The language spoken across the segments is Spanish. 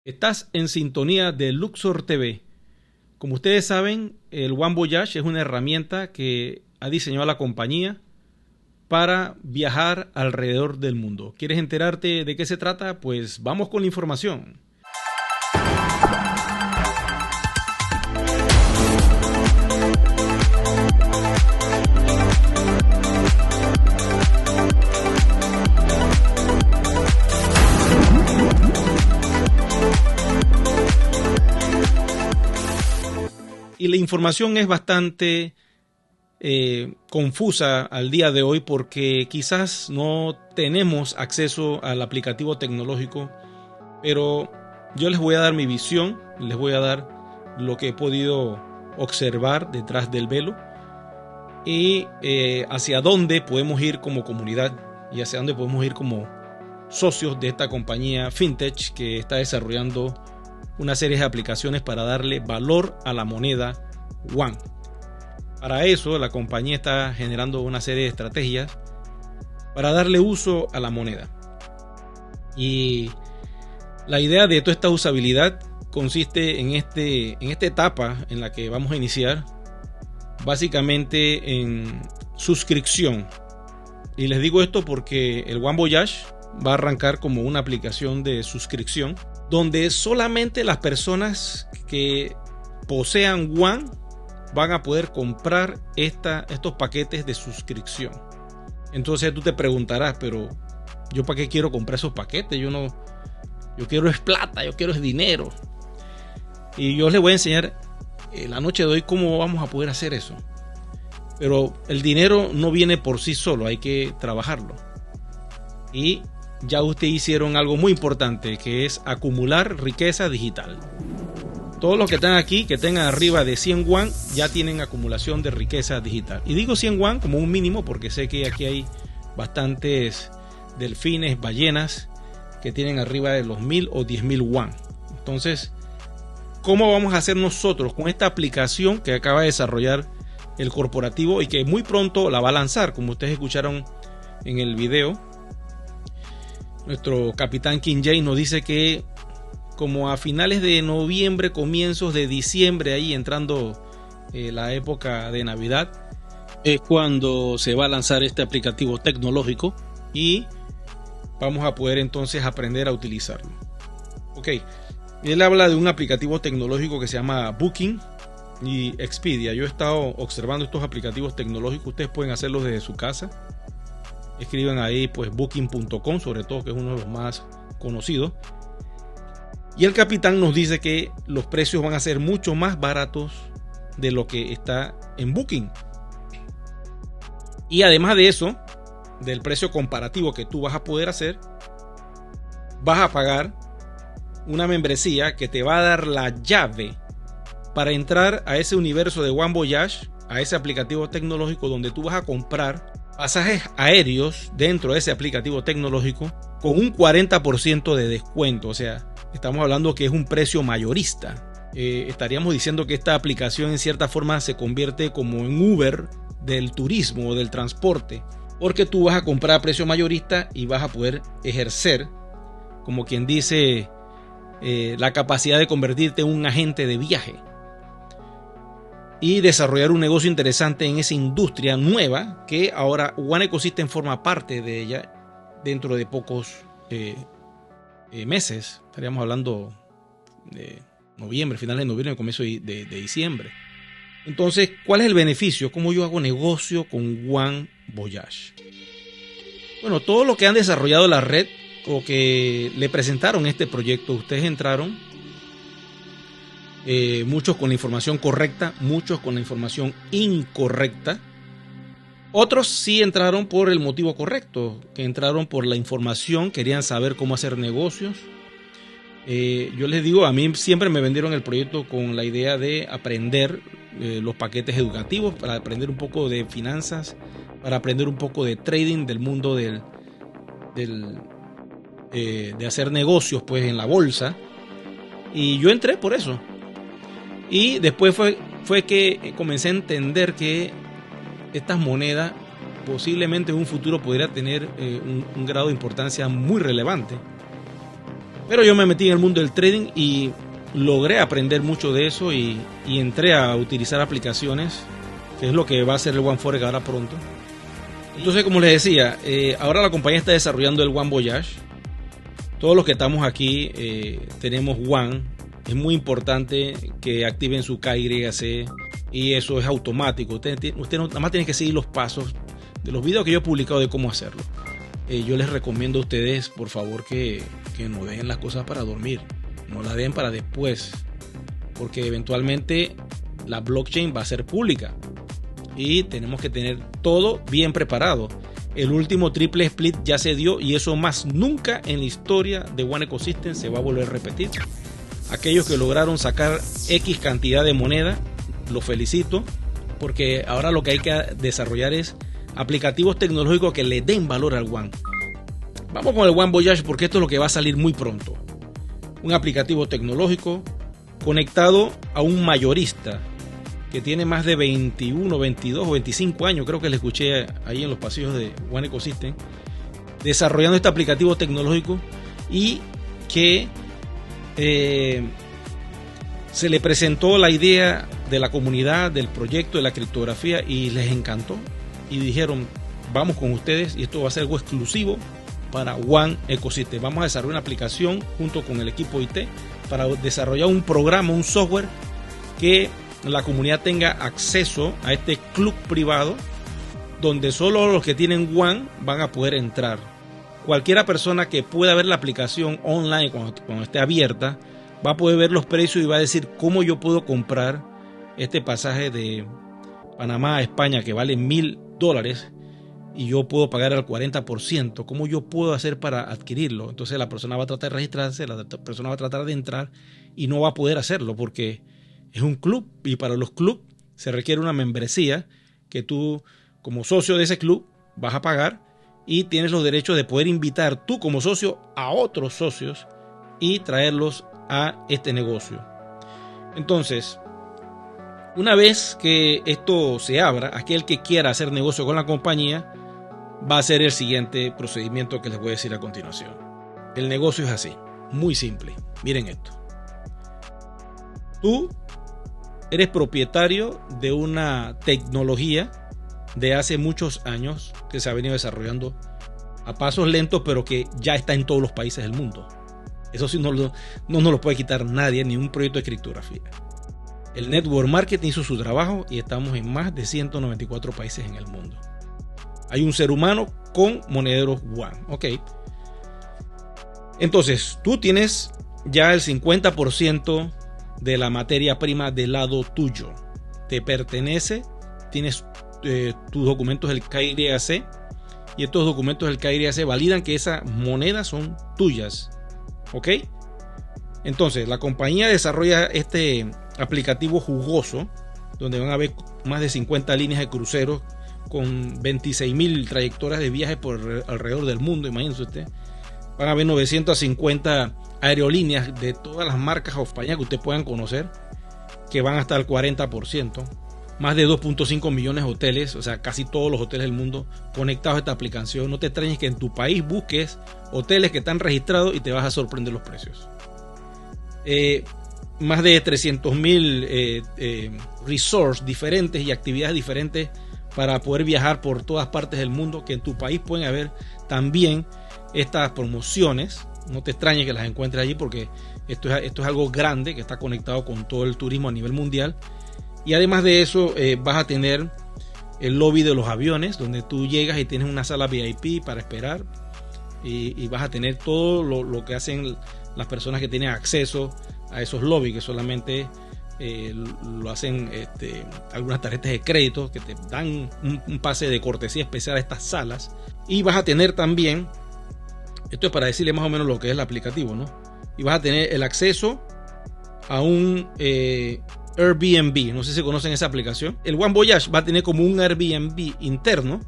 Estás en sintonía de Luxor TV. Como ustedes saben, el One Voyage es una herramienta que ha diseñado la compañía para viajar alrededor del mundo. ¿Quieres enterarte de qué se trata? Pues vamos con la información. Y la información es bastante confusa al día de hoy porque quizás no tenemos acceso al aplicativo tecnológico, pero yo les voy a dar mi visión, les voy a dar lo que he podido observar detrás del velo y hacia dónde podemos ir como comunidad y hacia dónde podemos ir como socios de esta compañía fintech que está desarrollando una serie de aplicaciones para darle valor a la moneda One. Para eso la compañía está generando una serie de estrategias para darle uso a la moneda. Y la idea de toda esta usabilidad consiste en esta etapa en la que vamos a iniciar, básicamente en suscripción. Y les digo esto porque el One Voyage va a arrancar como una aplicación de suscripción donde solamente las personas que posean One van a poder comprar estos paquetes de suscripción. Entonces tú te preguntarás, pero ¿yo para qué quiero comprar esos paquetes? Yo quiero es plata, yo quiero es dinero. Y yo les voy a enseñar la noche de hoy cómo vamos a poder hacer eso. Pero el dinero no viene por sí solo, hay que trabajarlo. Y ya ustedes hicieron algo muy importante, que es acumular riqueza digital. Todos los que están aquí, que tengan arriba de 100 One, ya tienen acumulación de riqueza digital. Y digo 100 One como un mínimo porque sé que aquí hay bastantes delfines, ballenas, que tienen arriba de los 1000 o 10.000 One. Entonces, ¿cómo vamos a hacer nosotros con esta aplicación que acaba de desarrollar el corporativo y que muy pronto la va a lanzar? Como ustedes escucharon en el video, nuestro capitán King James nos dice que como a finales de noviembre, comienzos de diciembre, ahí entrando la época de Navidad, es cuando se va a lanzar este aplicativo tecnológico y vamos a poder entonces aprender a utilizarlo. Ok, él habla de un aplicativo tecnológico que se llama Booking y Expedia. Yo he estado observando estos aplicativos tecnológicos, ustedes pueden hacerlos desde su casa. Escriban ahí pues booking.com, sobre todo, que es uno de los más conocidos. Y el capitán nos dice que los precios van a ser mucho más baratos de lo que está en Booking. Y además de eso, del precio comparativo que tú vas a poder hacer, vas a pagar una membresía que te va a dar la llave para entrar a ese universo de One Voyage, a ese aplicativo tecnológico donde tú vas a comprar pasajes aéreos dentro de ese aplicativo tecnológico con un 40% de descuento. O sea, estamos hablando que es un precio mayorista. Estaríamos diciendo que esta aplicación en cierta forma se convierte como en Uber del turismo o del transporte, porque tú vas a comprar a precio mayorista y vas a poder ejercer, como quien dice, la capacidad de convertirte en un agente de viaje y desarrollar un negocio interesante en esa industria nueva que ahora One Ecosystem forma parte de ella dentro de pocos meses. Estaríamos hablando de noviembre, finales de noviembre, comienzo de diciembre. Entonces, ¿cuál es el beneficio? ¿Cómo yo hago negocio con One Voyage? Bueno, todo lo que han desarrollado la red o que le presentaron este proyecto, ustedes entraron, muchos con la información correcta, muchos con la información incorrecta. Otros sí entraron por el motivo correcto, que entraron por la información, querían saber cómo hacer negocios. Yo les digo, a mí siempre me vendieron el proyecto con la idea de aprender los paquetes educativos, para aprender un poco de finanzas, para aprender un poco de trading, del mundo de hacer negocios pues en la bolsa. Y yo entré por eso. Y después fue que comencé a entender que estas monedas posiblemente en un futuro podría tener un grado de importancia muy relevante. Pero yo me metí en el mundo del trading y logré aprender mucho de eso y entré a utilizar aplicaciones, que es lo que va a hacer el OneForex ahora pronto. Entonces, como les decía, ahora la compañía está desarrollando el One Voyage. Todos los que estamos aquí tenemos One. Es muy importante que activen su KYC y eso es automático. Usted nada más tiene que seguir los pasos de los videos que yo he publicado de cómo hacerlo. Yo les recomiendo a ustedes, por favor, que no dejen las cosas para dormir. No las dejen para después. Porque eventualmente la blockchain va a ser pública. Y tenemos que tener todo bien preparado. El último triple split ya se dio y eso más nunca en la historia de One Ecosystem se va a volver a repetir. Aquellos que lograron sacar X cantidad de moneda, los felicito, porque ahora lo que hay que desarrollar es aplicativos tecnológicos que le den valor al One. Vamos con el One Voyage porque esto es lo que va a salir muy pronto. Un aplicativo tecnológico conectado a un mayorista que tiene más de 21, 22 o 25 años, creo que le escuché ahí en los pasillos de One Ecosystem, desarrollando este aplicativo tecnológico y que se le presentó la idea de la comunidad, del proyecto de la criptografía y les encantó y dijeron, vamos con ustedes y esto va a ser algo exclusivo para One Ecosystem. Vamos a desarrollar una aplicación junto con el equipo IT para desarrollar un programa, un software que la comunidad tenga acceso a este club privado donde solo los que tienen One van a poder entrar. Cualquiera persona que pueda ver la aplicación online cuando esté abierta va a poder ver los precios y va a decir cómo yo puedo comprar este pasaje de Panamá a España que vale $1,000 y yo puedo pagar al 40%. ¿Cómo yo puedo hacer para adquirirlo? Entonces la persona va a tratar de registrarse, la persona va a tratar de entrar y no va a poder hacerlo porque es un club y para los clubes se requiere una membresía que tú como socio de ese club vas a pagar y tienes los derechos de poder invitar tú como socio a otros socios y traerlos a este negocio. Entonces, una vez que esto se abra, aquel que quiera hacer negocio con la compañía va a hacer el siguiente procedimiento que les voy a decir a continuación. El negocio es así, muy simple. Miren esto. Tú eres propietario de una tecnología de hace muchos años que se ha venido desarrollando a pasos lentos, pero que ya está en todos los países del mundo. Eso sí no nos lo puede quitar nadie, ni un proyecto de criptografía. El network marketing hizo su trabajo y estamos en más de 194 países en el mundo. Hay un ser humano con monederos One. Ok. Entonces, tú tienes ya el 50% de la materia prima del lado tuyo. Te pertenece, tienes tus documentos del KYC y estos documentos del KYC validan que esas monedas son tuyas. ¿Ok? Entonces, la compañía desarrolla este aplicativo jugoso donde van a ver más de 50 líneas de cruceros con 26,000 trayectorias de viaje por alrededor del mundo. Imagínense usted. Van a ver 950 aerolíneas de todas las marcas o compañías que ustedes puedan conocer que van hasta el 40%. Más de 2.5 millones de hoteles, o sea, casi todos los hoteles del mundo conectados a esta aplicación. No te extrañes que en tu país busques hoteles que están registrados y te vas a sorprender los precios. Más de 300,000 resorts diferentes y actividades diferentes para poder viajar por todas partes del mundo, que en tu país pueden haber también estas promociones. No te extrañes que las encuentres allí porque esto es algo grande que está conectado con todo el turismo a nivel mundial. Y además de eso vas a tener el lobby de los aviones donde tú llegas y tienes una sala VIP para esperar y vas a tener todo lo que hacen las personas que tienen acceso a esos lobbies, que solamente lo hacen algunas tarjetas de crédito que te dan un pase de cortesía especial a estas salas. Y vas a tener también, esto es para decirle más o menos lo que es el aplicativo, ¿no? Y vas a tener el acceso a un Airbnb. No sé si conocen esa aplicación. El One Voyage va a tener como un Airbnb interno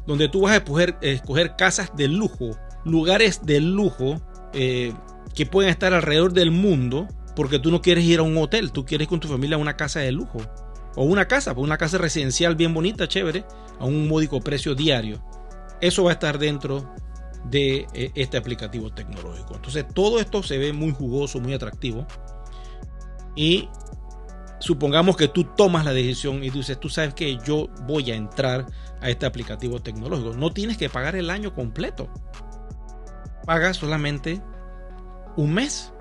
donde tú vas a escoger casas de lujo, lugares de lujo que pueden estar alrededor del mundo, porque tú no quieres ir a un hotel, tú quieres ir con tu familia a una casa de lujo o una casa residencial bien bonita, chévere, a un módico precio diario. Eso va a estar dentro de este aplicativo tecnológico. Entonces todo esto se ve muy jugoso, muy atractivo, y supongamos que tú tomas la decisión y tú dices, tú sabes que yo voy a entrar a este aplicativo tecnológico. No tienes que pagar el año completo, pagas solamente un mes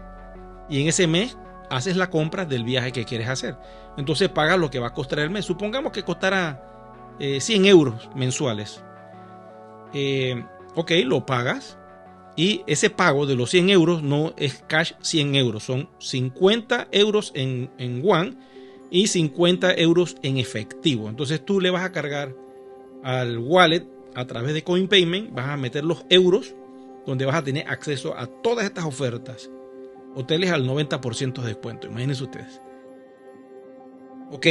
y en ese mes haces la compra del viaje que quieres hacer. Entonces pagas lo que va a costar el mes. Supongamos que costara 100 euros mensuales. Ok, lo pagas, y ese pago de los 100 euros no es cash 100 euros, son 50 euros en One y 50 euros en efectivo. Entonces tú le vas a cargar al wallet a través de CoinPayment, vas a meter los euros, donde vas a tener acceso a todas estas ofertas. Hoteles al 90% de descuento, imagínense ustedes. Ok,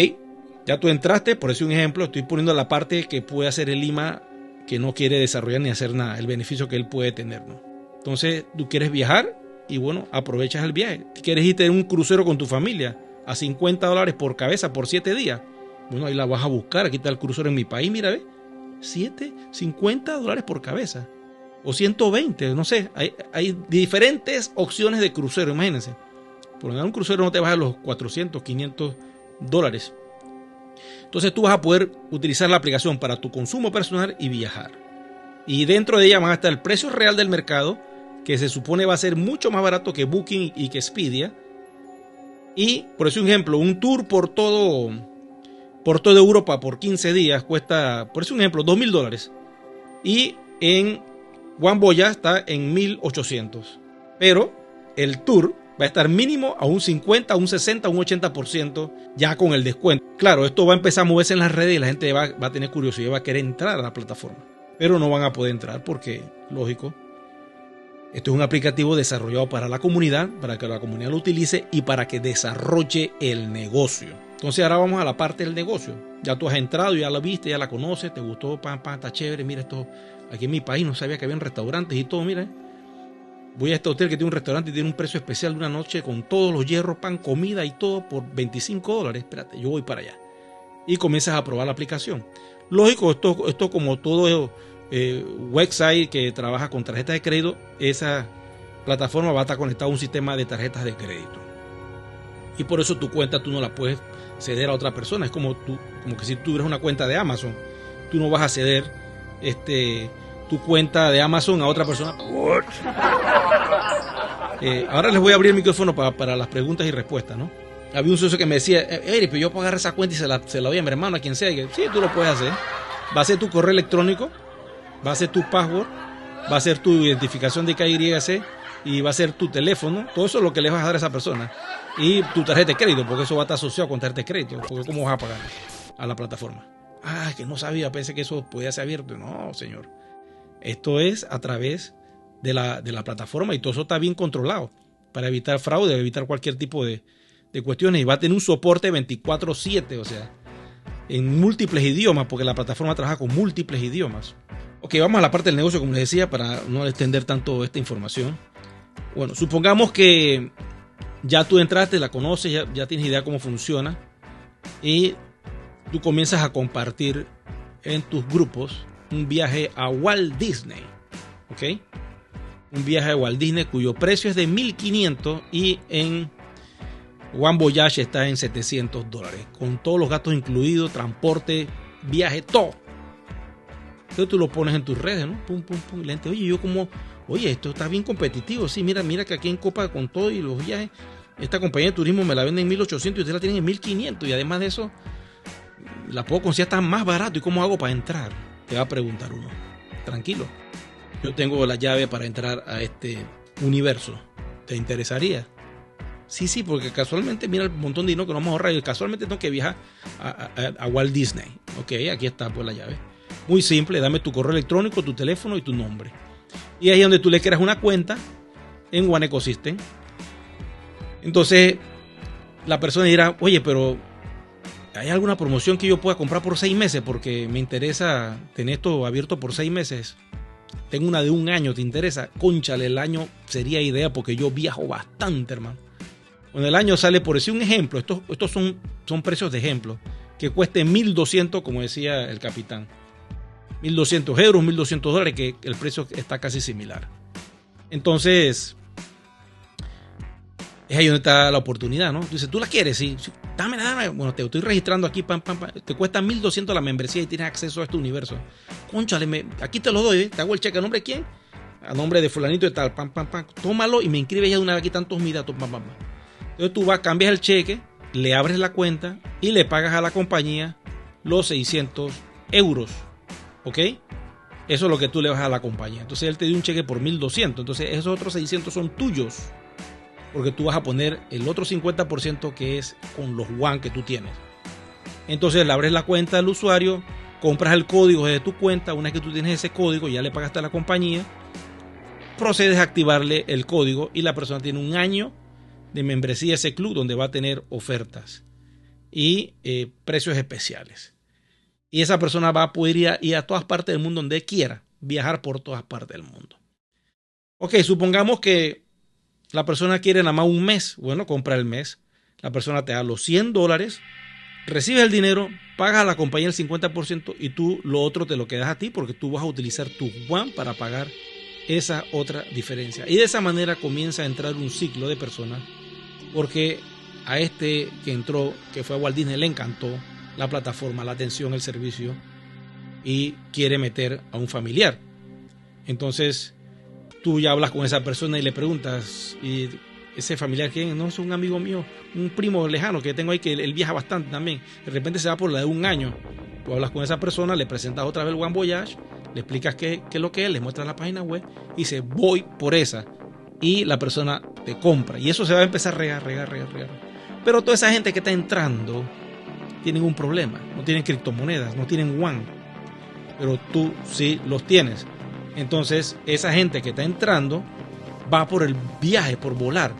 ya tú entraste, por eso un ejemplo, estoy poniendo la parte que puede hacer el Lima, que no quiere desarrollar ni hacer nada, el beneficio que él puede tener, ¿no? Entonces tú quieres viajar y bueno, aprovechas el viaje. Quieres irte en un crucero con tu familia a $50 por cabeza por 7 días. Bueno, ahí la vas a buscar. Aquí está el crucero en mi país, mira, ve, $50 por cabeza o 120, no sé, hay diferentes opciones de crucero, imagínense. Por un crucero no te vas a los 400, $500. Entonces tú vas a poder utilizar la aplicación para tu consumo personal y viajar. Y dentro de ella van a estar el precio real del mercado, que se supone va a ser mucho más barato que Booking y que Expedia. Y por eso un ejemplo, un tour por toda Europa por 15 días cuesta, por eso un ejemplo, $2,000. Y en One Voyage está en 1,800. Pero el tour va a estar mínimo a un 50, un 60, un 80% ya con el descuento. Claro, esto va a empezar a moverse en las redes y la gente va a tener curiosidad y va a querer entrar a la plataforma. Pero no van a poder entrar porque, lógico, esto es un aplicativo desarrollado para la comunidad, para que la comunidad lo utilice y para que desarrolle el negocio. Entonces ahora vamos a la parte del negocio. Ya tú has entrado, ya la viste, ya la conoces, te gustó, está chévere. Mira esto, aquí en mi país no sabía que había restaurantes y todo, mira. Voy a este hotel que tiene un restaurante y tiene un precio especial de una noche con todos los hierros, pan, comida y todo por $25. Espérate, yo voy para allá. Y comienzas a probar la aplicación. Lógico, esto como todo website que trabaja con tarjetas de crédito, esa plataforma va a estar conectada a un sistema de tarjetas de crédito. Y por eso tu cuenta tú no la puedes ceder a otra persona. Es como que si tú tuvieras una cuenta de Amazon, tú no vas a ceder tu cuenta de Amazon a otra persona. Ahora les voy a abrir el micrófono para las preguntas y respuestas, ¿no? Había un socio que me decía, Eric, pero yo puedo agarrar esa cuenta y se la doy a mi hermano, a quien sea. Y que, sí, tú lo puedes hacer. Va a ser tu correo electrónico, va a ser tu password, va a ser tu identificación de KYC y va a ser tu teléfono. Todo eso es lo que le vas a dar a esa persona. Y tu tarjeta de crédito, porque eso va a estar asociado con tarjeta de crédito. Porque ¿cómo vas a pagar a la plataforma? Ah, que no sabía, pensé que eso podía ser abierto. No, señor. Esto es a través de la plataforma y todo eso está bien controlado para evitar fraude, evitar cualquier tipo de cuestiones. Y va a tener un soporte 24/7, o sea, en múltiples idiomas, porque la plataforma trabaja con múltiples idiomas. Ok, vamos a la parte del negocio, como les decía, para no extender tanto esta información. Bueno, supongamos que ya tú entraste, la conoces, ya tienes idea cómo funciona y tú comienzas a compartir en tus grupos un viaje a Walt Disney, ¿ok? Un viaje a Walt Disney cuyo precio es de $1,500 y en One Voyage está en $700, con todos los gastos incluidos, transporte, viaje, todo. Entonces tú lo pones en tus redes, ¿no? Pum, pum, pum. Y la gente, oye, esto está bien competitivo. Sí, mira que aquí en Copa con todo y los viajes, esta compañía de turismo me la venden en 1,800 y ustedes la tienen en 1,500. Y además de eso, la puedo conseguir hasta más barato. ¿Y cómo hago para entrar? Te va a preguntar uno. Tranquilo. Yo tengo la llave para entrar a este universo. ¿Te interesaría? Sí, porque casualmente mira el montón de dinero que nos vamos a ahorrar y casualmente tengo que viajar a Walt Disney. Ok, aquí está pues la llave. Muy simple, dame tu correo electrónico, tu teléfono y tu nombre. Y ahí es donde tú le creas una cuenta en One Ecosystem. Entonces la persona dirá, oye, pero ¿hay alguna promoción que yo pueda comprar por 6 meses? Porque me interesa tener esto abierto por 6 meses. Tengo una de 1 año, ¿te interesa? Cónchale, el año sería idea porque yo viajo bastante, hermano. Bueno, el año sale, por decir un ejemplo, estos son precios de ejemplo, que cueste 1,200, como decía el capitán. 1.200 euros, 1.200 dólares, que el precio está casi similar. Entonces, es ahí donde está la oportunidad, ¿no? Tú dices, ¿tú la quieres? Sí, sí, dame. Bueno, te estoy registrando aquí, te cuesta 1.200 la membresía y tienes acceso a este universo. Cónchale, aquí te lo doy, te hago el cheque. ¿A nombre de quién? A nombre de fulanito y tal, tómalo y me inscribes ya de una vez, aquí están todos mis datos, Entonces tú vas, cambias el cheque, le abres la cuenta y le pagas a la compañía los 600 euros, ¿ok? Eso es lo que tú le vas a la compañía. Entonces él te dio un cheque por 1.200, entonces esos otros 600 son tuyos, porque tú vas a poner el otro 50% que es con los WAN que tú tienes. Entonces le abres la cuenta al usuario, compras el código desde tu cuenta. Una vez que tú tienes ese código, ya le pagaste a la compañía, procedes a activarle el código y la persona tiene un año de membresía a ese club, donde va a tener ofertas y precios especiales. Y esa persona va a poder ir a todas partes del mundo donde quiera, viajar por todas partes del mundo. Ok, supongamos que la persona quiere nada más un mes. Bueno, compra el mes. La persona te da los $100, recibes el dinero, pagas a la compañía el 50% y tú lo otro te lo quedas a ti, porque tú vas a utilizar tu WAN para pagar esa otra diferencia. Y de esa manera comienza a entrar un ciclo de personas, porque a este que entró, que fue a Walt Disney, le encantó la plataforma, la atención, el servicio, y quiere meter a un familiar. Entonces tú ya hablas con esa persona y le preguntas, ¿y ese familiar quién? No, es un amigo mío, un primo lejano que tengo ahí, que él viaja bastante también. De repente se va por la de un año. Tú hablas con esa persona, le presentas otra vez el One Voyage, le explicas qué es lo que es, le muestras la página web y dice, voy por esa. Y la persona te compra. Y eso se va a empezar a regar. Pero toda esa gente que está entrando tienen un problema. No tienen criptomonedas, no tienen WAN. Pero tú sí los tienes. Entonces, esa gente que está entrando va por el viaje, por volar.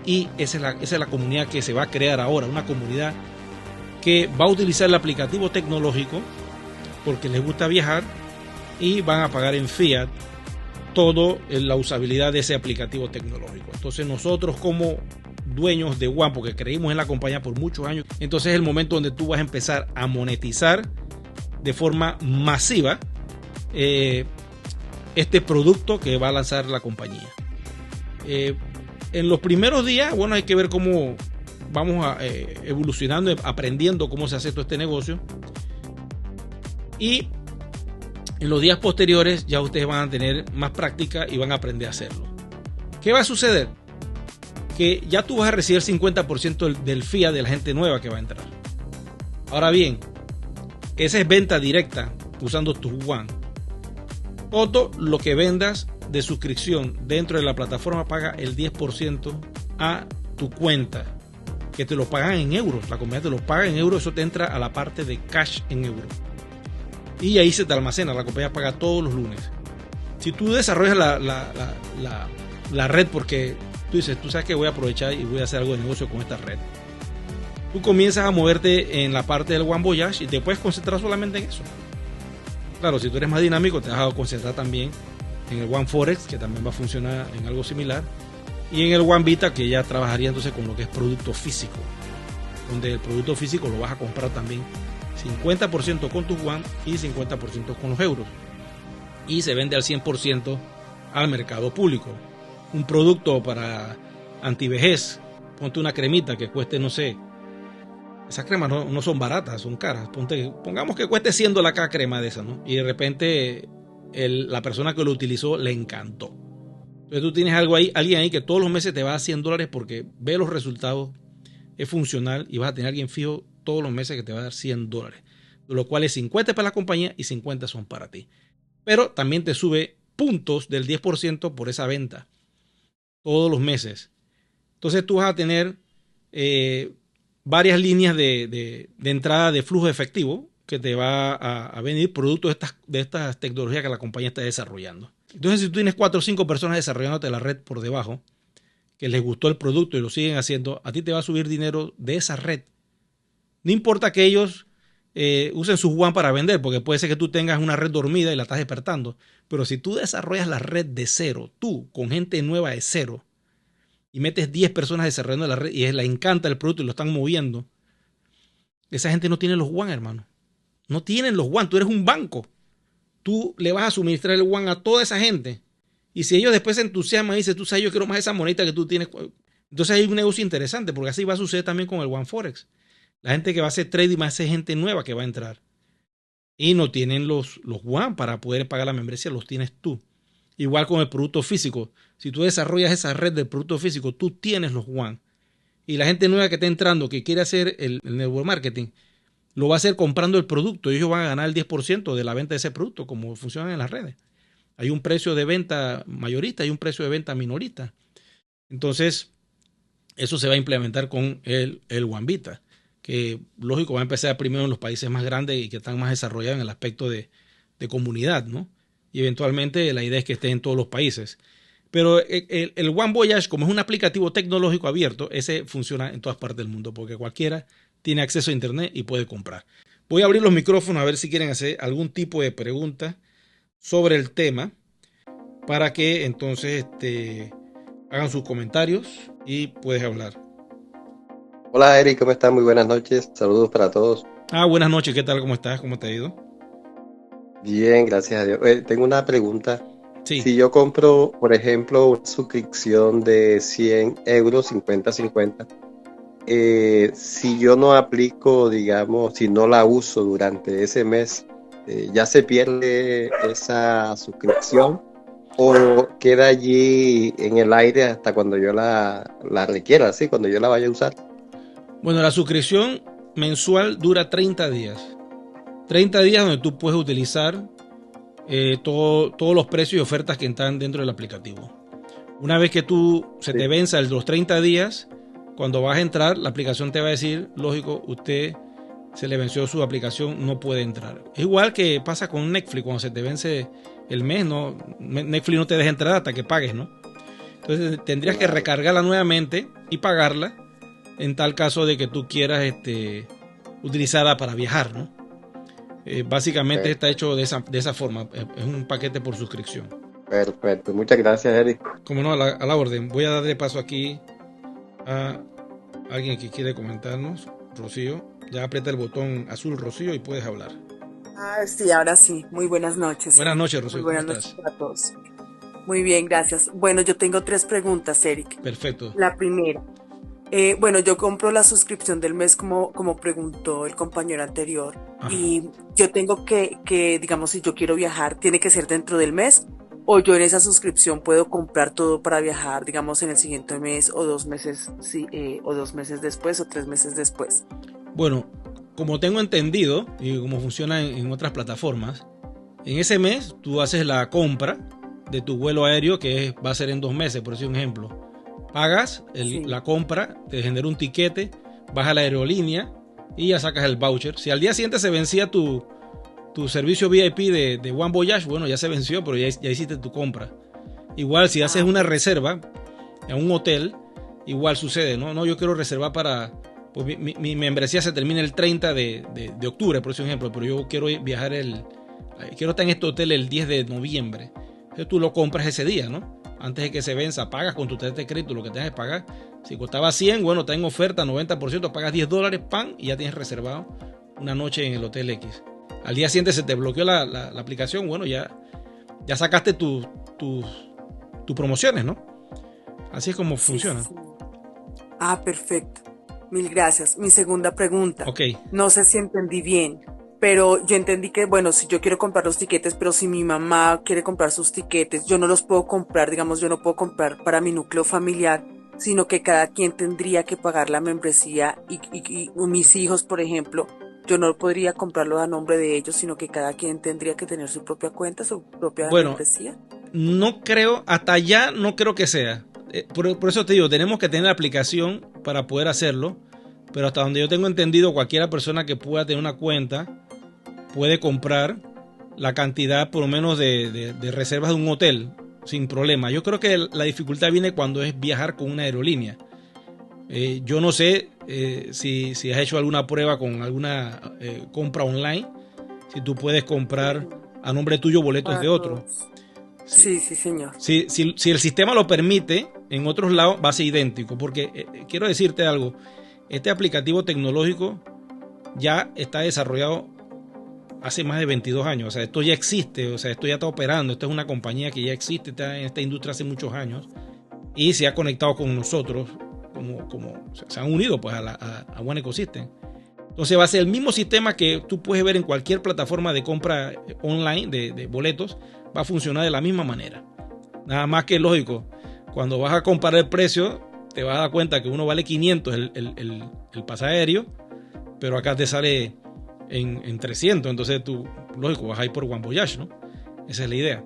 Y esa es la comunidad que se va a crear ahora. Una comunidad que va a utilizar el aplicativo tecnológico porque les gusta viajar y van a pagar en fiat todo la usabilidad de ese aplicativo tecnológico. Entonces nosotros, como dueños de WAN, porque creímos en la compañía por muchos años, entonces es el momento donde tú vas a empezar a monetizar de forma masiva este producto que va a lanzar la compañía. En los primeros días, bueno, hay que ver cómo vamos evolucionando, aprendiendo cómo se hace todo este negocio. Y en los días posteriores ya ustedes van a tener más práctica y van a aprender a hacerlo. ¿Qué va a suceder? Que ya tú vas a recibir el 50% del fiat de la gente nueva que va a entrar. Ahora bien, esa es venta directa usando tu WAN. Todo lo que vendas de suscripción dentro de la plataforma paga el 10% a tu cuenta, que te lo pagan en euros. La compañía te lo paga en euros, eso te entra a la parte de cash en euros. Y ahí se te almacena, la compañía paga todos los lunes. Si tú desarrollas la red, porque tú dices, tú sabes que voy a aprovechar y voy a hacer algo de negocio con esta red, tú comienzas a moverte en la parte del One Voyage y te puedes concentrar solamente en eso. Claro, si tú eres más dinámico, te vas a concentrar también en el One Forex, que también va a funcionar en algo similar, y en el One Vita, que ya trabajaría entonces con lo que es producto físico, donde el producto físico lo vas a comprar también 50% con tu WAN y 50% con los euros, y se vende al 100% al mercado público. Un producto para antivejez, ponte una cremita que cueste, no sé, esas cremas no son baratas, son caras. Pongamos que cueste $100 cada crema de esa, ¿no? Y de repente la persona que lo utilizó le encantó. Entonces tú tienes alguien ahí que todos los meses te va a $100 porque ve los resultados, es funcional, y vas a tener alguien fijo todos los meses que te va a dar $100. De lo cual es 50 para la compañía y 50 son para ti. Pero también te sube puntos del 10% por esa venta todos los meses. Entonces tú vas a tener varias líneas de entrada de flujo efectivo que te va a venir producto de estas tecnologías que la compañía está desarrollando. Entonces, si tú tienes 4 o 5 personas desarrollándote la red por debajo, que les gustó el producto y lo siguen haciendo, a ti te va a subir dinero de esa red. No importa que ellos usen su WAN para vender, porque puede ser que tú tengas una red dormida y la estás despertando, pero si tú desarrollas la red de cero, tú con gente nueva de cero, y metes 10 personas desarrollando la red y les encanta el producto y lo están moviendo, esa gente no tiene los WAN, hermano. No tienen los WAN, tú eres un banco. tú le vas a suministrar el WAN a toda esa gente. Y si ellos después se entusiasman y dicen, tú sabes, yo quiero más esa monedita que tú tienes. Entonces hay un negocio interesante, porque así va a suceder también con el One Forex. La gente que va a hacer trading va a ser gente nueva que va a entrar. Y no tienen los WAN para poder pagar la membresía, los tienes tú. Igual con el producto físico. Si tú desarrollas esa red del producto físico, tú tienes los WAN. Y la gente nueva que está entrando, que quiere hacer el network marketing, lo va a hacer comprando el producto. Ellos van a ganar el 10% de la venta de ese producto, como funcionan en las redes. Hay un precio de venta mayorista y un precio de venta minorista. Entonces, eso se va a implementar con el OneVita, que lógico va a empezar primero en los países más grandes y que están más desarrollados en el aspecto de comunidad, ¿no? Y eventualmente la idea es que esté en todos los países. Pero el One Voyage, como es un aplicativo tecnológico abierto, ese funciona en todas partes del mundo, porque cualquiera tiene acceso a internet y puede comprar. Voy a abrir los micrófonos a ver si quieren hacer algún tipo de pregunta sobre el tema, para que entonces hagan sus comentarios y puedes hablar. Hola Eric, ¿cómo estás? Muy buenas noches, saludos para todos. Buenas noches, ¿qué tal? ¿Cómo estás? ¿Cómo te ha ido? Bien, gracias a Dios. Tengo una pregunta. Sí. Si yo compro, por ejemplo, una suscripción de 100 euros, 50-50, si yo no aplico, digamos, si no la uso durante ese mes, ¿ya se pierde esa suscripción o queda allí en el aire hasta cuando yo la requiera, ¿sí? Cuando yo la vaya a usar? Bueno, la suscripción mensual dura 30 días. 30 días donde tú puedes utilizar todos los precios y ofertas que están dentro del aplicativo. Una vez que se te venza los 30 días, cuando vas a entrar, la aplicación te va a decir, lógico, usted se le venció su aplicación, no puede entrar. Es igual que pasa con Netflix, cuando se te vence el mes, ¿no? Netflix no te deja entrar hasta que pagues, ¿no? Entonces tendrías que recargarla nuevamente y pagarla en tal caso de que tú quieras utilizarla para viajar, ¿no? Básicamente está hecho de esa forma, es un paquete por suscripción. Perfecto, muchas gracias Eric. Como no, a la orden. Voy a darle paso aquí a alguien que quiere comentarnos. Rocío, ya aprieta el botón azul, Rocío, y puedes hablar. Sí, ahora sí. Muy buenas noches. Buenas noches, Rocío. Muy buenas noches para todos. Muy bien, gracias. Bueno, yo tengo 3 preguntas, Eric. Perfecto. La primera. Bueno, yo compro la suscripción del mes como preguntó el compañero anterior. Ajá. Y yo tengo que, digamos, si yo quiero viajar, ¿tiene que ser dentro del mes? ¿O yo en esa suscripción puedo comprar todo para viajar, digamos, en el siguiente mes o 2 meses, o 2 meses después o 3 meses después? Bueno, como tengo entendido y como funciona en otras plataformas, en ese mes tú haces la compra de tu vuelo aéreo, que va a ser en 2 meses, por decir un ejemplo. Pagas la compra, te genera un tiquete, vas a la aerolínea y ya sacas el voucher. Si al día siguiente se vencía tu servicio VIP de One Voyage, bueno, ya se venció, pero ya hiciste tu compra. Igual si haces una reserva en un hotel, igual sucede, ¿no? No, yo quiero reservar para... Pues mi membresía se termina el 30 de octubre, por ejemplo, pero yo quiero viajar quiero estar en este hotel el 10 de noviembre. Entonces tú lo compras ese día, ¿no? Antes de que se venza, pagas con tu tarjeta de crédito lo que tengas que pagar. Si costaba 100, bueno, está en oferta, 90%, pagas $10, pan, y ya tienes reservado una noche en el Hotel X. Al día siguiente se te bloqueó la aplicación, bueno, ya sacaste tus promociones, ¿no? Así es como funciona. Sí. Perfecto. Mil gracias. Mi segunda pregunta. Okay. No sé si entendí bien, pero yo entendí que, bueno, si yo quiero comprar los tiquetes, pero si mi mamá quiere comprar sus tiquetes, yo no los puedo comprar, digamos, yo no puedo comprar para mi núcleo familiar, sino que cada quien tendría que pagar la membresía y mis hijos, por ejemplo, yo no podría comprarlo a nombre de ellos, sino que cada quien tendría que tener su propia cuenta, su propia membresía. No creo, hasta allá no creo que sea. Por eso te digo, tenemos que tener la aplicación para poder hacerlo, pero hasta donde yo tengo entendido, cualquiera persona que pueda tener una cuenta puede comprar la cantidad por lo menos de reservas de un hotel sin problema. Yo creo que la dificultad viene cuando es viajar con una aerolínea. Yo no sé si has hecho alguna prueba con alguna compra online, si tú puedes comprar a nombre tuyo boletos de otro. Sí, señor. Si el sistema lo permite, en otros lados va a ser idéntico, porque quiero decirte algo, este aplicativo tecnológico ya está desarrollado hace más de 22 años. O sea, esto ya existe, o sea, esto ya está operando. Esta es una compañía que ya existe, está en esta industria hace muchos años y se ha conectado con nosotros, o sea, se han unido pues a One Ecosystem. Entonces va a ser el mismo sistema que tú puedes ver en cualquier plataforma de compra online de boletos, va a funcionar de la misma manera. Nada más que lógico, cuando vas a comparar el precio, te vas a dar cuenta que uno vale 500 el pasaje aéreo, pero acá te sale en 300, entonces tú, lógico, vas a ir por One Voyage, ¿no? Esa es la idea.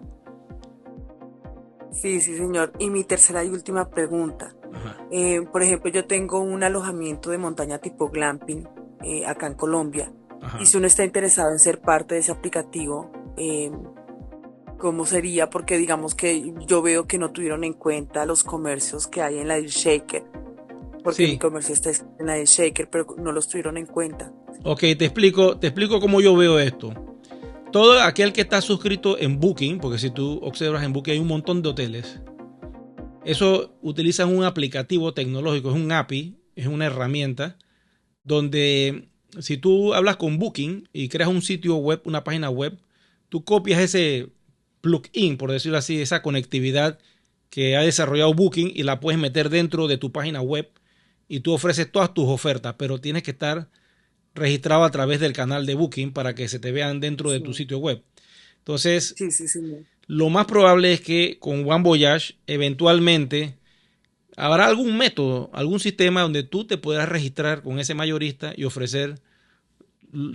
Sí, sí, señor. Y mi tercera y última pregunta. Ajá. Por ejemplo, yo tengo un alojamiento de montaña tipo glamping acá en Colombia. Ajá. Y si uno está interesado en ser parte de ese aplicativo, ¿cómo sería? Porque digamos que yo veo que no tuvieron en cuenta los comercios que hay en la isla Shaker. Porque Sí. mi comercio está en la isla Shaker, pero no los tuvieron en cuenta. Ok, te explico cómo yo veo esto. Todo aquel que está suscrito en Booking, porque si tú observas en Booking hay un montón de hoteles, eso utilizan un aplicativo tecnológico, es un API, es una herramienta donde si tú hablas con Booking y creas un sitio web, una página web, tú copias ese plugin, por decirlo así, esa conectividad que ha desarrollado Booking y la puedes meter dentro de tu página web y tú ofreces todas tus ofertas, pero tienes que estar registrado a través del canal de Booking para que se te vean dentro de tu Sí, sitio web. Entonces, sí, sí, señor. lo más probable es que con One Voyage eventualmente habrá algún método, algún sistema donde tú te puedas registrar con ese mayorista y ofrecer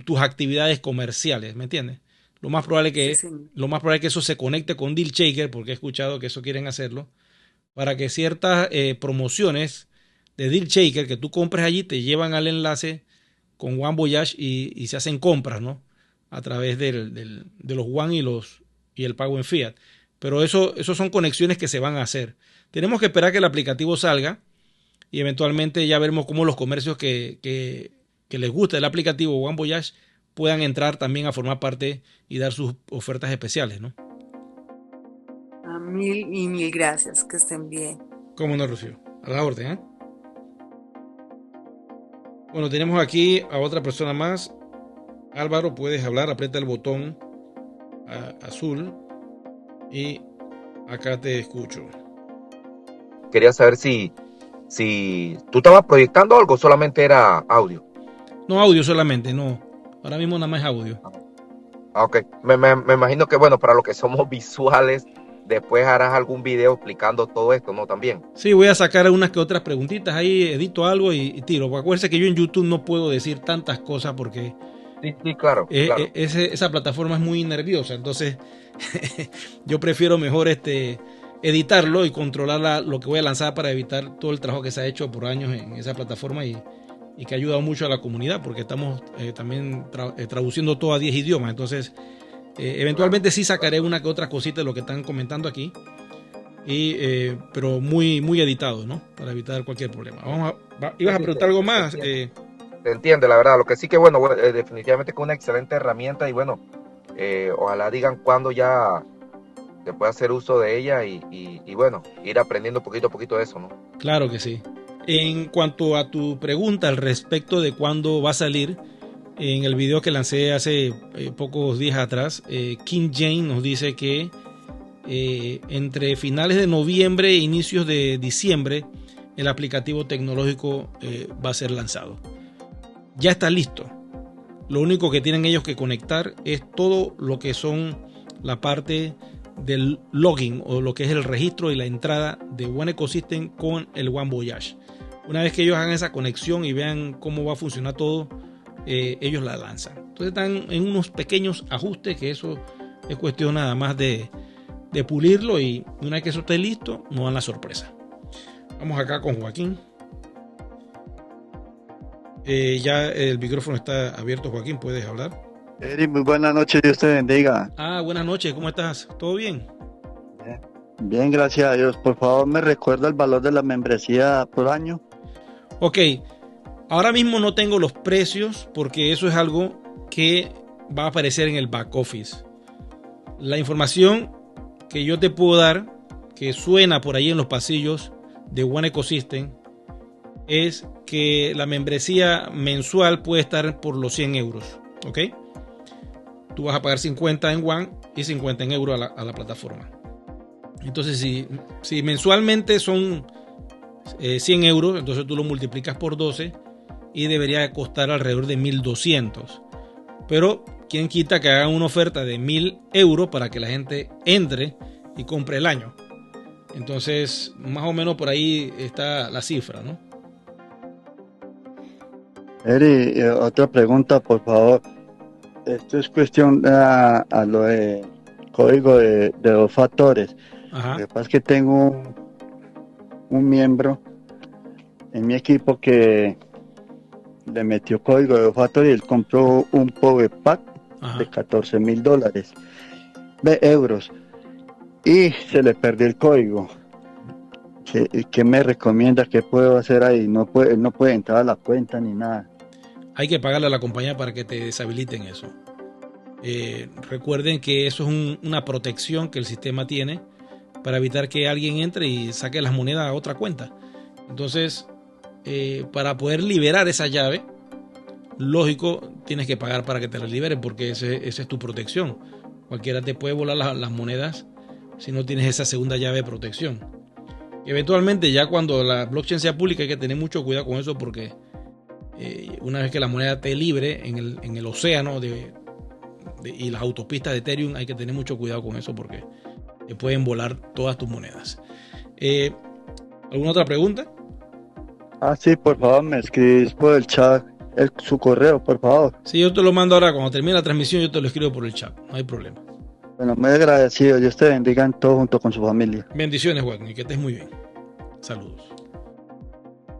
tus actividades comerciales, ¿me entiendes? Sí, señor. Lo más probable es que eso se conecte con Deal Shaker, porque he escuchado que eso quieren hacerlo, para que ciertas promociones de Deal Shaker que tú compres allí te llevan al enlace con One Voyage y se hacen compras, ¿no? A través de los One y el pago en fiat. Pero eso son conexiones que se van a hacer. Tenemos que esperar que el aplicativo salga y eventualmente ya veremos cómo los comercios que les gusta el aplicativo One Voyage puedan entrar también a formar parte y dar sus ofertas especiales, ¿no? Mil y mil gracias. Que estén bien. ¿Cómo no, Rocío? A la orden, ¿eh? Bueno, tenemos aquí a otra persona más. Álvaro, puedes hablar, aprieta el botón azul y acá te escucho. Quería saber si tú estabas proyectando algo, solamente era audio. No, audio solamente, no. Ahora mismo nada más audio. Ok, me imagino que, bueno, para los que somos visuales, después harás algún video explicando todo esto, ¿no? También. Sí, voy a sacar unas que otras preguntitas ahí, edito algo y tiro. Porque acuérdense que yo en YouTube no puedo decir tantas cosas porque Sí, claro, claro. esa plataforma es muy nerviosa. Entonces, yo prefiero mejor editarlo y controlar lo que voy a lanzar para evitar todo el trabajo que se ha hecho por años en esa plataforma y que ha ayudado mucho a la comunidad porque estamos también traduciendo todo a 10 idiomas. Entonces, eventualmente sí sacaré una que otra cosita de lo que están comentando aquí, pero muy, muy editado, ¿no? Para evitar cualquier problema. ¿Ibas a preguntar algo más? Se entiende, la verdad. Lo que sí que, bueno, definitivamente que una excelente herramienta y, bueno, ojalá digan cuándo ya se puede hacer uso de ella y, bueno, ir aprendiendo poquito a poquito de eso, ¿no? Claro que sí. En cuanto a tu pregunta al respecto de cuándo va a salir, en el video que lancé hace pocos días atrás, King Jane nos dice que entre finales de noviembre e inicios de diciembre el aplicativo tecnológico va a ser lanzado. Ya está listo. Lo único que tienen ellos que conectar es todo lo que son la parte del login o lo que es el registro y la entrada de One Ecosystem con el One Voyage. Una vez que ellos hagan esa conexión y vean cómo va a funcionar todo, ellos la lanzan. Entonces están en unos pequeños ajustes que eso es cuestión nada más de pulirlo y una vez que eso esté listo nos dan la sorpresa. Vamos acá con Joaquín. Ya el micrófono está abierto, Joaquín, puedes hablar. Eri, muy buenas noches, Dios te bendiga. Buenas noches, ¿cómo estás? ¿Todo bien? Bien, gracias a Dios. Por favor, ¿me recuerda el valor de la membresía por año? Ok, ahora mismo no tengo los precios porque eso es algo que va a aparecer en el back office. La información que yo te puedo dar, que suena por ahí en los pasillos de One Ecosystem, es que la membresía mensual puede estar por los 100 euros. ¿Ok? tú vas a pagar 50 en WAN y 50 en euros a la plataforma. Entonces, si mensualmente son 100 euros, entonces tú lo multiplicas por 12 y debería costar alrededor de 1.200. Pero, ¿quién quita que hagan una oferta de 1.000 euros para que la gente entre y compre el año? Entonces, más o menos por ahí está la cifra, ¿no? Eri, otra pregunta, por favor. Esto es cuestión a lo de código de 2 factores. Ajá. Lo que pasa es que tengo un miembro en mi equipo que le metió código de 2 factores y él compró un Power Pack de $14,000, euros, y se le perdió el código. ¿Qué me recomienda? ¿Qué puedo hacer ahí? No puede entrar a la cuenta ni nada. Hay que pagarle a la compañía para que te deshabiliten eso. Recuerden que eso es una protección que el sistema tiene para evitar que alguien entre y saque las monedas a otra cuenta. Entonces, para poder liberar esa llave, lógico, tienes que pagar para que te la liberen, porque esa es tu protección. Cualquiera te puede volar las monedas si no tienes esa segunda llave de protección. Y eventualmente, ya cuando la blockchain sea pública, hay que tener mucho cuidado con eso, porque una vez que la moneda esté libre en el océano y las autopistas de Ethereum, hay que tener mucho cuidado con eso, porque te pueden volar todas tus monedas. ¿Alguna otra pregunta? Sí, por favor, me escribís por el chat su correo, por favor. Sí, yo te lo mando ahora. Cuando termine la transmisión, yo te lo escribo por el chat. No hay problema. Bueno, muy agradecido. Dios te bendiga en todo junto con su familia. Bendiciones, Juan, y que estés muy bien. Saludos.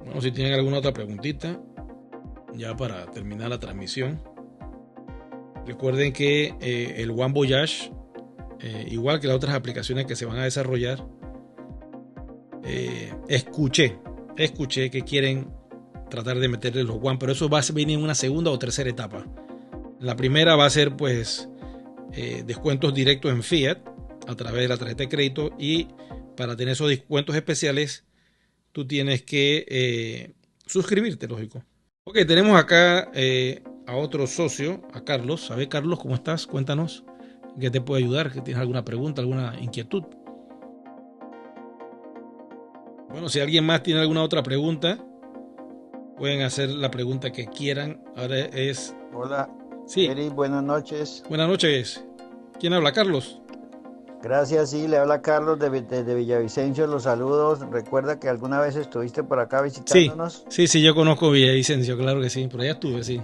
Bueno, si tienen alguna otra preguntita, ya para terminar la transmisión. Recuerden que el One Voyage, igual que las otras aplicaciones que se van a desarrollar, escuché que quieren tratar de meterle los One, pero eso va a venir en una segunda o tercera etapa. La primera va a ser pues descuentos directos en fiat a través de la tarjeta de crédito, y para tener esos descuentos especiales tú tienes que suscribirte, lógico. Ok, tenemos acá a otro socio, a Carlos. A ver, Carlos, ¿cómo estás? Cuéntanos, ¿qué te puede ayudar? ¿Que tienes alguna pregunta, alguna inquietud? Bueno, si alguien más tiene alguna otra pregunta, pueden hacer la pregunta que quieran. Ahora es... Hola, sí. Eri, buenas noches. Buenas noches. ¿Quién habla? Carlos. Gracias, sí, le habla Carlos de Villavicencio, los saludos. Recuerda que alguna vez estuviste por acá visitándonos. Sí, yo conozco Villavicencio, claro que sí, por allá estuve, sí.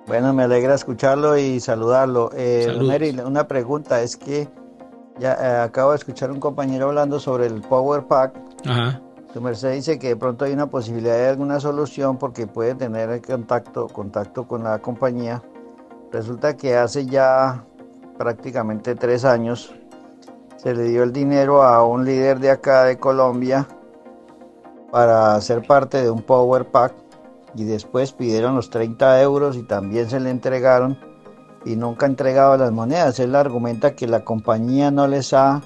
Bueno, me alegra escucharlo y saludarlo. Don Eri, una pregunta, es que ya acabo de escuchar un compañero hablando sobre el Power Pack. Ajá. Tu merced dice que de pronto hay una posibilidad de alguna solución porque puede tener contacto con la compañía. Resulta que hace ya prácticamente 3 años se le dio el dinero a un líder de acá de Colombia para ser parte de un Power Pack, y después pidieron los 30 euros y también se le entregaron, y nunca ha entregado las monedas. Él argumenta que la compañía no les ha...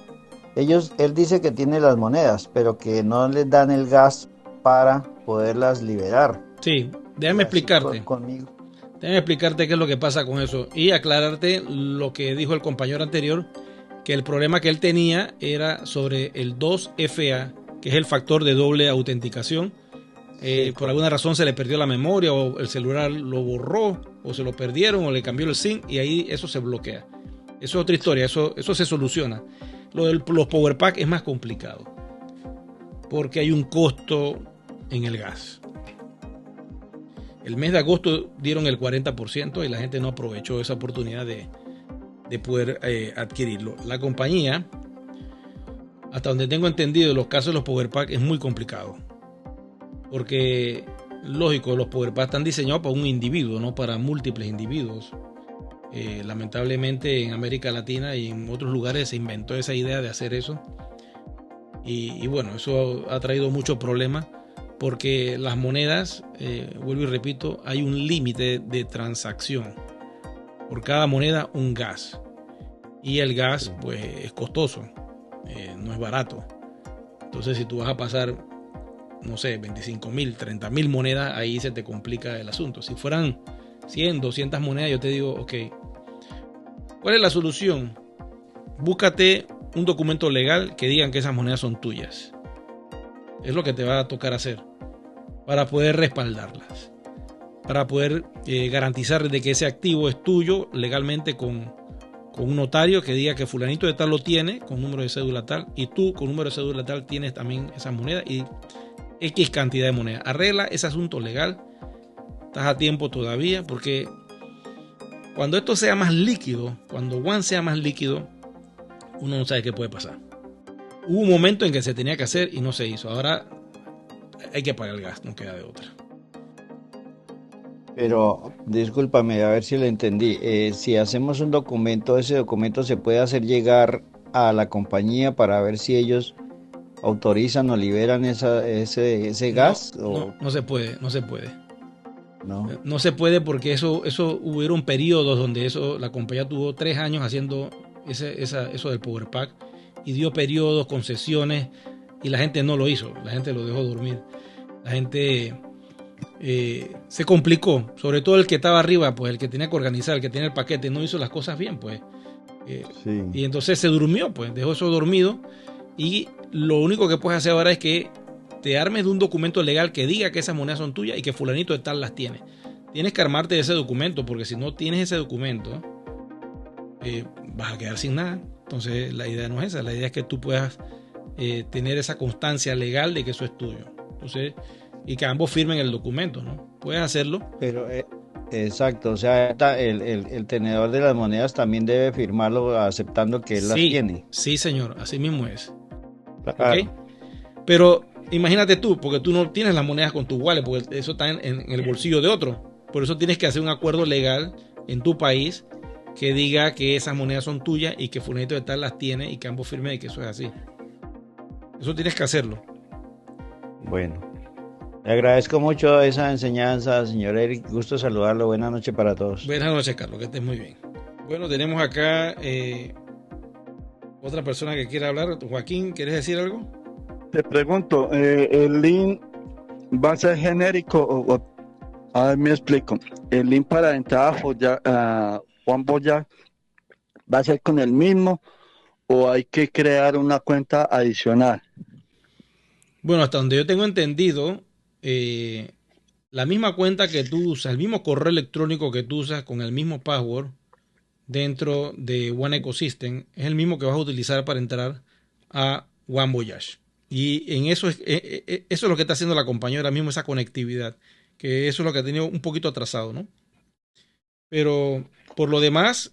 Él dice que tiene las monedas, pero que no les dan el gas para poderlas liberar. Sí, déjame explicarte. Conmigo. Déjame explicarte qué es lo que pasa con eso y aclararte lo que dijo el compañero anterior, que el problema que él tenía era sobre el 2FA, que es el factor de doble autenticación. Por alguna razón se le perdió la memoria, o el celular lo borró, o se lo perdieron, o le cambió el SIM, y ahí eso se bloquea. Eso es otra historia, eso se soluciona. Lo de los Power Pack es más complicado, porque hay un costo en el gas. El mes de agosto dieron el 40% y la gente no aprovechó esa oportunidad de poder adquirirlo. La compañía, hasta donde tengo entendido, los casos de los Power Pack es muy complicado, porque lógico, los Power Pack están diseñados para un individuo, no para múltiples individuos. Lamentablemente en América Latina y en otros lugares se inventó esa idea de hacer eso, y bueno, eso ha traído muchos problemas, porque las monedas, vuelvo y repito, hay un límite de transacción. Por cada moneda un gas, y el gas pues es costoso, no es barato. Entonces si tú vas a pasar, no sé, 25.000, 30.000 monedas, ahí se te complica el asunto. Si fueran 100, 200 monedas, yo te digo, ok. ¿Cuál es la solución? Búscate un documento legal que digan que esas monedas son tuyas. Es lo que te va a tocar hacer para poder respaldarlas, para poder garantizar de que ese activo es tuyo legalmente con un notario que diga que fulanito de tal lo tiene con número de cédula tal, y tú con número de cédula tal tienes también esas monedas y X cantidad de monedas. Arregla ese asunto legal, estás a tiempo todavía, porque cuando esto sea más líquido, cuando One sea más líquido, uno no sabe qué puede pasar. Hubo un momento en que se tenía que hacer y no se hizo. Ahora hay que pagar el gas, no queda de otra. Pero, discúlpame, a ver si lo entendí. Si hacemos un documento, ese documento se puede hacer llegar a la compañía para ver si ellos autorizan o liberan ese gas. No se puede, no se puede. No. No se puede porque eso hubieron periodos donde la compañía tuvo 3 años haciendo eso del Power Pack y dio periodos, concesiones, y la gente no lo hizo, la gente lo dejó dormir. La gente se complicó, sobre todo el que estaba arriba, pues el que tenía que organizar, el que tenía el paquete, no hizo las cosas bien, pues. Sí. Y entonces se durmió, pues dejó eso dormido, y lo único que puedes hacer ahora es que te armes de un documento legal que diga que esas monedas son tuyas y que fulanito de tal las tiene. Tienes que armarte de ese documento, porque si no tienes ese documento, vas a quedar sin nada. Entonces la idea no es esa, la idea es que tú puedas tener esa constancia legal de que eso es tuyo. Entonces, y que ambos firmen el documento, ¿no? Puedes hacerlo. Pero, exacto, o sea, el tenedor de las monedas también debe firmarlo aceptando que él las tiene. Sí, señor, así mismo es. Claro. ¿Okay? Pero imagínate tú, porque tú no tienes las monedas con tu wallet, porque eso está en el bolsillo de otro. Por eso tienes que hacer un acuerdo legal en tu país que diga que esas monedas son tuyas y que fulanito de tal las tiene y que ambos firmen y que eso es así. Eso tienes que hacerlo. Bueno, le agradezco mucho esa enseñanza, señor Eric. Gusto saludarlo. Buenas noches para todos. Buenas noches, Carlos, que estés muy bien. Bueno, tenemos acá otra persona que quiere hablar. Joaquín, ¿quieres decir algo? Te pregunto, ¿el link va a ser genérico a ver, me explico? ¿El link para entrar a One Voyage va a ser con el mismo o hay que crear una cuenta adicional? Bueno, hasta donde yo tengo entendido, la misma cuenta que tú usas, el mismo correo electrónico que tú usas con el mismo password dentro de One Ecosystem es el mismo que vas a utilizar para entrar a One Voyage. Y en eso es lo que está haciendo la compañía ahora mismo, esa conectividad, que eso es lo que ha tenido un poquito atrasado, ¿no? Pero por lo demás,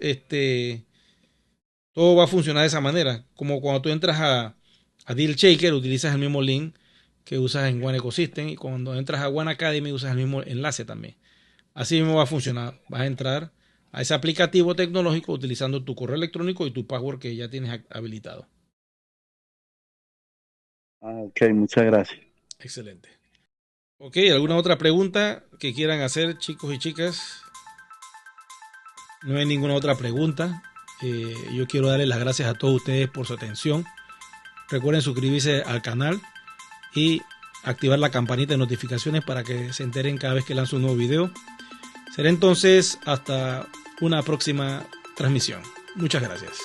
todo va a funcionar de esa manera. Como cuando tú entras a Deal Shaker, utilizas el mismo link que usas en One Ecosystem, y cuando entras a One Academy usas el mismo enlace también. Así mismo va a funcionar. Vas a entrar a ese aplicativo tecnológico utilizando tu correo electrónico y tu password que ya tienes habilitado. Ok, muchas gracias. Excelente. Ok, ¿alguna otra pregunta que quieran hacer, chicos y chicas? No hay ninguna otra pregunta. Yo quiero darles las gracias a todos ustedes por su atención. Recuerden suscribirse al canal y activar la campanita de notificaciones para que se enteren cada vez que lanzo un nuevo video. Será entonces hasta una próxima transmisión. Muchas gracias.